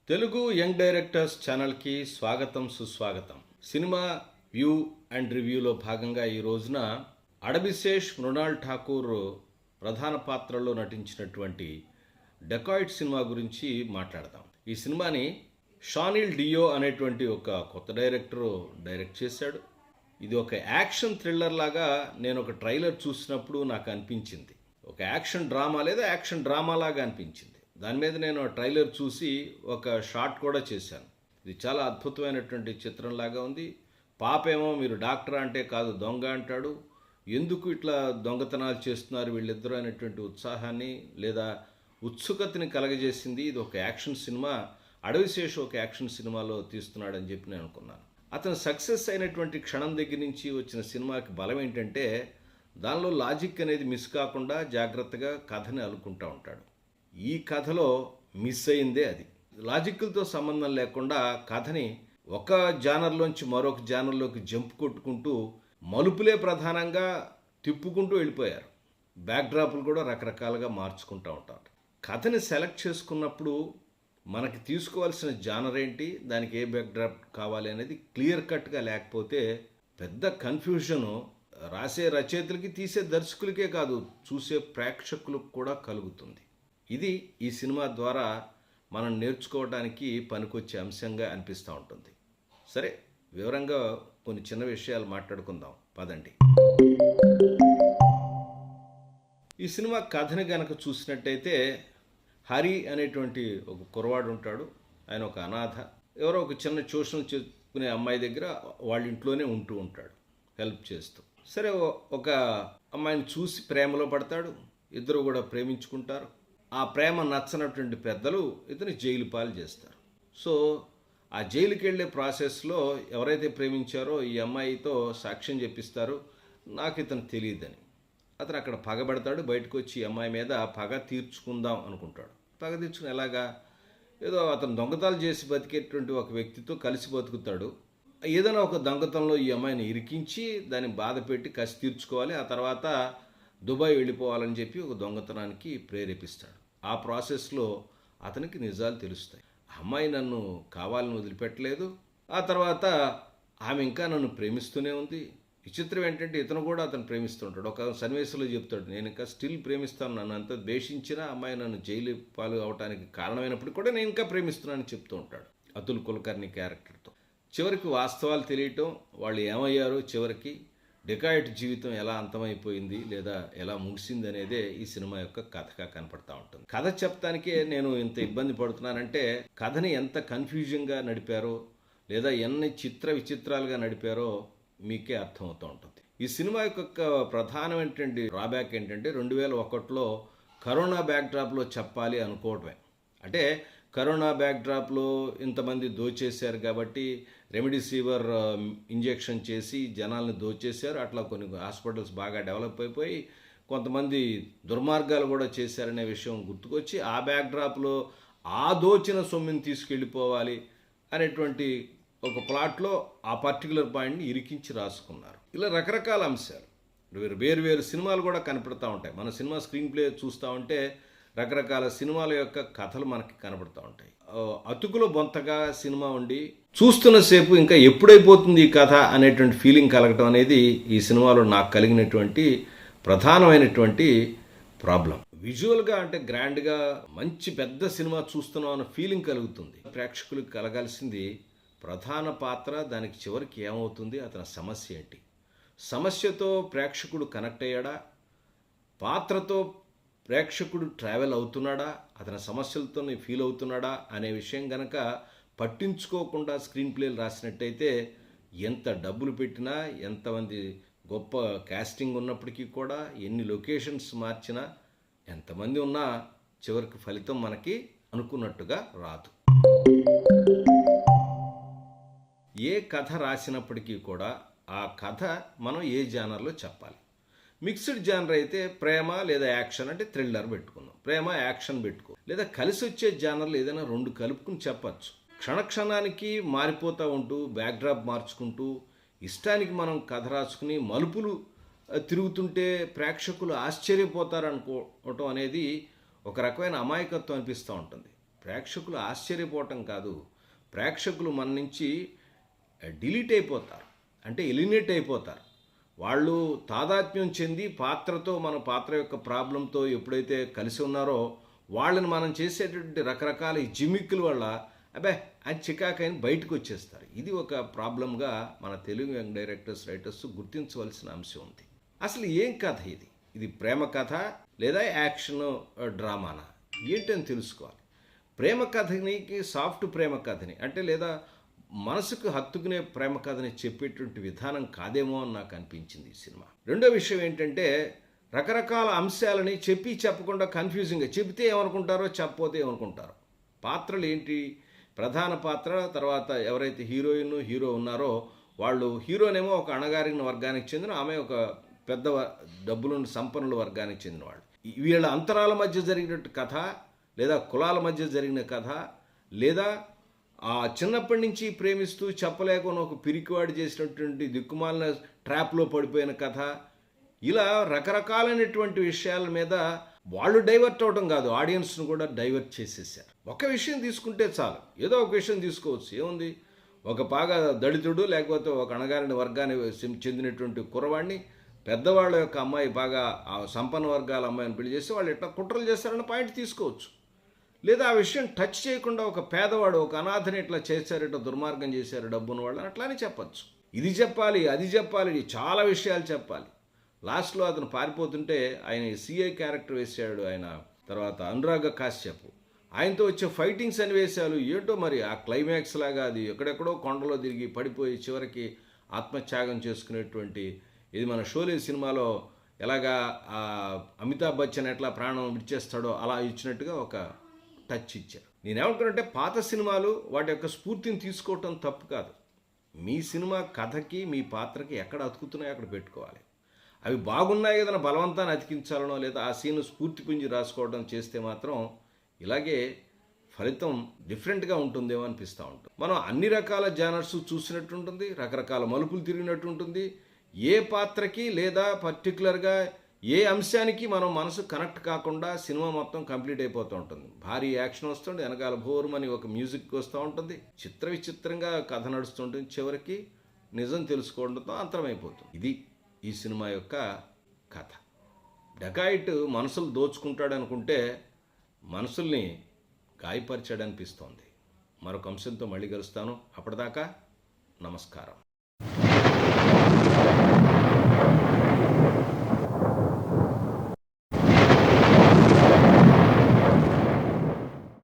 Telugu young directors ఛానల్కి స్వాగతం సుస్వాగతం. సినిమా వ్యూ అండ్ రివ్యూలో భాగంగా ఈ రోజున అడబిశేష్ మృణాల్ ఠాకూర్ ప్రధాన పాత్రలో నటించినటువంటి డెకాయిట్ సినిమా గురించి మాట్లాడదాం. ఈ సినిమాని షానిల్ డియో అనేటువంటి ఒక కొత్త డైరెక్టర్ డైరెక్ట్ చేశాడు. ఇది ఒక యాక్షన్ థ్రిల్లర్ లాగా నేను ఒక ట్రైలర్ చూసినప్పుడు నాకు అనిపించింది. ఒక యాక్షన్ డ్రామా లేదా యాక్షన్ డ్రామా లాగా అనిపించింది. దాని మీద నేను ట్రైలర్ చూసి ఒక షార్ట్ కూడా చేశాను. ఇది చాలా అద్భుతమైనటువంటి చిత్రంలాగా ఉంది. పాపేమో మీరు డాక్టర్ అంటే కాదు దొంగ అంటాడు. ఎందుకు ఇట్లా దొంగతనాలు చేస్తున్నారు వీళ్ళిద్దరూ అనేటువంటి ఉత్సాహాన్ని లేదా ఉత్సుకతని కలగజేసింది. ఇది ఒక యాక్షన్ సినిమా. అడవిశేష్ ఒక యాక్షన్ సినిమాలో తీస్తున్నాడని చెప్పి నేను అనుకున్నాను. అతను సక్సెస్ అయినటువంటి క్షణం దగ్గర నుంచి వచ్చిన సినిమాకి బలం ఏంటంటే దానిలో లాజిక్ అనేది మిస్ కాకుండా జాగ్రత్తగా కథని అల్లుకుంటూ ఉంటాడు. ఈ కథలో మిస్ అయిందే అది. లాజిక్లతో సంబంధం లేకుండా కథని ఒక జానర్లోంచి మరొక జానర్లోకి జంప్ కొట్టుకుంటూ మలుపులే ప్రధానంగా తిప్పుకుంటూ వెళ్ళిపోయారు. బ్యాక్డ్రాప్లు కూడా రకరకాలుగా మార్చుకుంటూ ఉంటారు. కథని సెలెక్ట్ చేసుకున్నప్పుడు మనకి తీసుకోవాల్సిన జానర్ ఏంటి, దానికి ఏ బ్యాక్డ్రాప్ కావాలి అనేది క్లియర్ కట్గా లేకపోతే పెద్ద కన్ఫ్యూజను రాసే రచయితలకి తీసే దర్శకులకే కాదు చూసే ప్రేక్షకులకు కూడా కలుగుతుంది. ఇది ఈ సినిమా ద్వారా మనం నేర్చుకోవడానికి పనికొచ్చే అంశంగా అనిపిస్తూ ఉంటుంది. సరే, వివరంగా కొన్ని చిన్న విషయాలు మాట్లాడుకుందాం పదండి. ఈ సినిమా కథని గనక చూసినట్టయితే హరి అనేటువంటి ఒక కుర్రవాడు ఉంటాడు. ఆయన ఒక అనాథ. ఎవరో ఒక చిన్న ట్యూషన్ చేసుకునే అమ్మాయి దగ్గర వాళ్ళ ఇంట్లోనే ఉంటూ ఉంటాడు హెల్ప్ చేస్తూ. సరే, ఒక అమ్మాయిని చూసి ప్రేమలో పడతాడు. ఇద్దరు కూడా ప్రేమించుకుంటారు. ఆ ప్రేమ నచ్చనటువంటి పెద్దలు ఇతని జైలు పాలు చేస్తారు. సో ఆ జైలుకి వెళ్ళే ప్రాసెస్లో ఎవరైతే ప్రేమించారో ఈ అమ్మాయితో సాక్ష్యం చెప్పిస్తారు, నాకు ఇతను తెలియదని. అతను అక్కడ పగబడతాడు. బయటకు వచ్చి ఈ అమ్మాయి మీద పగ తీర్చుకుందాం అనుకుంటాడు. పగ తీర్చుకుని ఎలాగా, ఏదో అతను దొంగతనాలు చేసి బతికేటువంటి ఒక వ్యక్తితో కలిసి బతుకుతాడు. ఏదైనా ఒక దొంగతనంలో ఈ అమ్మాయిని ఇరికించి దాన్ని బాధ పెట్టి కసి తీర్చుకోవాలి. ఆ తర్వాత దుబాయ్ వెళ్ళిపోవాలని చెప్పి ఒక దొంగతనానికి ప్రేరేపిస్తాడు. ఆ ప్రాసెస్లో అతనికి నిజాలు తెలుస్తాయి. అమ్మాయి నన్ను కావాలని వదిలిపెట్టలేదు, ఆ తర్వాత ఆమె ఇంకా నన్ను ప్రేమిస్తూనే ఉంది. విచిత్రం ఏంటంటే ఇతను కూడా అతను ప్రేమిస్తుంటాడు. ఒక సన్నివేశంలో చెప్తాడు, నేను ఇంకా స్టిల్ ప్రేమిస్తాను, నన్ను అంత ద్వేషించిన అమ్మాయి నన్ను జైలు పాలు అవడానికి కారణమైనప్పటికీ కూడా నేను ఇంకా ప్రేమిస్తున్నానని చెప్తూ ఉంటాడు అతుల్ కులకర్ణి క్యారెక్టర్తో. చివరికి వాస్తవాలు తెలియటం, వాళ్ళు ఏమయ్యారు, చివరికి డెకాయిట్ జీవితం ఎలా అంతమైపోయింది లేదా ఎలా ముగిసింది అనేదే ఈ సినిమా యొక్క కథగా కనపడతా ఉంటుంది. కథ చెప్తానికే నేను ఇంత ఇబ్బంది పడుతున్నానంటే కథని ఎంత కన్ఫ్యూజన్గా నడిపారో లేదా ఎన్ని చిత్ర విచిత్రాలుగా నడిపారో మీకే అర్థమవుతూ ఉంటుంది. ఈ సినిమా యొక్క ప్రధానమైనటువంటి డ్రాబ్యాక్ ఏంటంటే 2001లో కరోనా బ్యాక్డ్రాప్లో చెప్పాలి అనుకోవడమే. అంటే కరోనా బ్యాక్డ్రాప్లో ఇంతమంది దోచేశారు కాబట్టి రెమిడిసివిర్ ఇంజెక్షన్ చేసి జనాల్ని దోచేశారు. అట్లా కొన్ని హాస్పిటల్స్ బాగా డెవలప్ అయిపోయి కొంతమంది దుర్మార్గాలు కూడా చేశారనే విషయం గుర్తుకొచ్చి ఆ బ్యాక్డ్రాప్లో ఆ దోచిన సొమ్ముని తీసుకెళ్ళిపోవాలి అనేటువంటి ఒక ప్లాట్లో ఆ పర్టికులర్ పాయింట్ని ఇరికించి రాసుకున్నారు. ఇలా రకరకాల అంశాలు వేరు సినిమాలు కూడా కనపడుతూ ఉంటాయి. మన సినిమా స్క్రీన్ ప్లే చూస్తూ ఉంటే రకరకాల సినిమాల యొక్క కథలు మనకి కనపడుతూ ఉంటాయి. అతుకులో బొంతగా సినిమా ఉండి చూస్తున్న సేపు ఇంకా ఎప్పుడైపోతుంది ఈ కథ అనేటువంటి ఫీలింగ్ కలగటం అనేది ఈ సినిమాలో నాకు కలిగినటువంటి ప్రధానమైనటువంటి ప్రాబ్లం. విజువల్గా అంటే గ్రాండ్గా మంచి పెద్ద సినిమా చూస్తున్నాం అన్న ఫీలింగ్ కలుగుతుంది. ప్రేక్షకులకు కలగాల్సింది ప్రధాన పాత్ర, దానికి చివరికి ఏమవుతుంది, అతని సమస్య ఏంటి, సమస్యతో ప్రేక్షకుడు కనెక్ట్ అయ్యాడా, పాత్రతో ప్రేక్షకుడు ట్రావెల్ అవుతున్నాడా, అతని సమస్యలతో ఫీల్ అవుతున్నాడా అనే విషయం గనక పట్టించుకోకుండా స్క్రీన్ ప్లేలు రాసినట్టయితే ఎంత డబ్బులు పెట్టినా, ఎంతమంది గొప్ప కాస్టింగ్ ఉన్నప్పటికీ కూడా, ఎన్ని లొకేషన్స్ మార్చినా, ఎంతమంది ఉన్నా చివరికి ఫలితం మనకి అనుకున్నట్టుగా రాదు. ఏ కథ రాసినప్పటికీ కూడా ఆ కథ మనం ఏ జానర్లో చెప్పాలి. మిక్స్డ్ జానర్ అయితే ప్రేమ లేదా యాక్షన్ అంటే థ్రిల్లర్ పెట్టుకుందాం, ప్రేమ యాక్షన్ పెట్టుకో, లేదా కలిసి వచ్చే జానర్లు ఏదైనా రెండు కలుపుకుని చెప్పచ్చు. క్షణక్షణానికి మారిపోతూ ఉంటూ బ్యాక్డ్రాప్ మార్చుకుంటూ ఇష్టానికి మనం కథ రాసుకుని మలుపులు తిరుగుతుంటే ప్రేక్షకులు ఆశ్చర్యపోతారు అనుకోవటం అనేది ఒక రకమైన అమాయకత్వం అనిపిస్తూ ఉంటుంది. ప్రేక్షకులు ఆశ్చర్యపోవటం కాదు, ప్రేక్షకులు మన నుంచి డిలీట్ అయిపోతారు, అంటే ఎలిమినేట్ అయిపోతారు. వాళ్ళు తాదాత్మ్యం చెంది పాత్రతో, మన పాత్ర యొక్క ప్రాబ్లంతో ఎప్పుడైతే కలిసి ఉన్నారో వాళ్ళని మనం చేసేటువంటి రకరకాల ఈ జిమిక్కుల వల్ల అబ్బే అది చికాకైన బయటకు వచ్చేస్తారు. ఇది ఒక ప్రాబ్లంగా మన తెలుగు యంగ్ డైరెక్టర్స్, రైటర్స్ గుర్తించవలసిన అంశం ఉంది. అసలు ఏం కథ ఇది? ఇది ప్రేమ కథ లేదా యాక్షన్ డ్రామానా ఏంటని తెలుసుకోవాలి. ప్రేమ కథనికి, సాఫ్ట్ ప్రేమ కథని అంటే లేదా మనసుకు హత్తుకునే ప్రేమ కథని చెప్పేటువంటి విధానం కాదేమో అని నాకు అనిపించింది ఈ సినిమా. రెండో విషయం ఏంటంటే రకరకాల అంశాలని చెప్పి చెప్పకుండా కన్ఫ్యూజింగ్గా చెబితే ఏమనుకుంటారో, చెప్పపోతే ఏమనుకుంటారో. పాత్రలు ఏంటి? ప్రధాన పాత్ర, తర్వాత ఎవరైతే హీరోయిన్ హీరో ఉన్నారో వాళ్ళు, హీరోనేమో ఒక అణగారిన వర్గానికి చెందిన, ఆమె ఒక పెద్ద డబ్బులున్న సంపన్నుల వర్గానికి చెందిన వాళ్ళు. వీళ్ళ అంతరాల మధ్య జరిగినట్టు కథ, లేదా కులాల మధ్య జరిగిన కథ, లేదా ఆ చిన్నప్పటి నుంచి ప్రేమిస్తూ చెప్పలేకుండా ఒక పిరికివాడు చేసినటువంటి దిక్కుమాలిన ట్రాప్లో పడిపోయిన కథ, ఇలా రకరకాలైనటువంటి విషయాల మీద వాళ్ళు డైవర్ట్ అవడం కాదు, ఆడియన్స్ను కూడా డైవర్ట్ చేసేసారు. ఒక విషయం తీసుకుంటే చాలు, ఏదో ఒక విషయం తీసుకోవచ్చు, ఏముంది? ఒక బాగా దళితుడు లేకపోతే ఒక అణగారిన వర్గానికి చెందినటువంటి కుర్రవాడిని పెద్దవాళ్ళ యొక్క అమ్మాయి, బాగా ఆ సంపన్న వర్గాల అమ్మాయిని పెళ్లి చేసి వాళ్ళు ఎట్లా కుట్రలు చేస్తారన్న పాయింట్ తీసుకోవచ్చు. లేదా ఆ విషయం టచ్ చేయకుండా ఒక పేదవాడు, ఒక అనాథని ఇట్లా చేశారు, ఇట్లా దుర్మార్గం చేశారు డబ్బున్న వాళ్ళు అట్లానే చెప్పచ్చు. ఇది చెప్పాలి, అది చెప్పాలి, చాలా విషయాలు చెప్పాలి. లాస్ట్లో అతను పారిపోతుంటే ఆయన సిఐ క్యారెక్టర్ వేసాడు ఆయన, తర్వాత అనురాగ కాశ్యప్, ఆయనతో వచ్చే ఫైటింగ్ సన్నివేశాలు ఏంటో మరి. ఆ క్లైమాక్స్ లాగా అది ఎక్కడెక్కడో కొండలో తిరిగి పడిపోయి చివరికి ఆత్మత్యాగం చేసుకునేటువంటి, ఇది మన షోలే సినిమాలో ఎలాగా అమితాబ్ బచ్చన్ ఎట్లా ప్రాణం విడిచేస్తాడో అలా ఇచ్చినట్టుగా ఒక టచ్ ఇచ్చారు. నేనేమంటున్నానంటే పాత సినిమాలు వాటి యొక్క స్ఫూర్తిని తీసుకోవటం తప్పు కాదు. మీ సినిమా కథకి, మీ పాత్రకి ఎక్కడ అతుకుతున్నాయో అక్కడ పెట్టుకోవాలి. అవి బాగున్నాయి ఏదైనా బలవంతాన్ని అతికించాలనో లేదా ఆ సీన్ స్ఫూర్తి పుంజి రాసుకోవడం చేస్తే మాత్రం ఇలాగే ఫలితం డిఫరెంట్గా ఉంటుందేమో అనిపిస్తూ ఉంటుంది. మనం అన్ని రకాల జానర్స్ చూసినట్టు ఉంటుంది, రకరకాల మలుపులు తిరిగినట్టు ఉంటుంది. ఏ పాత్రకి లేదా పర్టికులర్గా ఏ అంశానికి మనం మనసు కనెక్ట్ కాకుండా సినిమా మొత్తం కంప్లీట్ అయిపోతూ ఉంటుంది. భారీ యాక్షన్ వస్తుంది, వెనకాల భోరుమని ఒక మ్యూజిక్ వస్తూ ఉంటుంది, చిత్ర విచిత్రంగా కథ నడుస్తుంటుంది, చివరికి నిజం తెలుసుకోవడంతో అంతరమైపోతుంది. ఇది ఈ సినిమా యొక్క కథ. డకాయిట్ మనసులు దోచుకుంటాడు అనుకుంటే మనసుల్ని గాయపరిచాడనిపిస్తోంది. మరొక అంశంతో మళ్ళీ కలుస్తాను. అప్పటిదాకా నమస్కారం.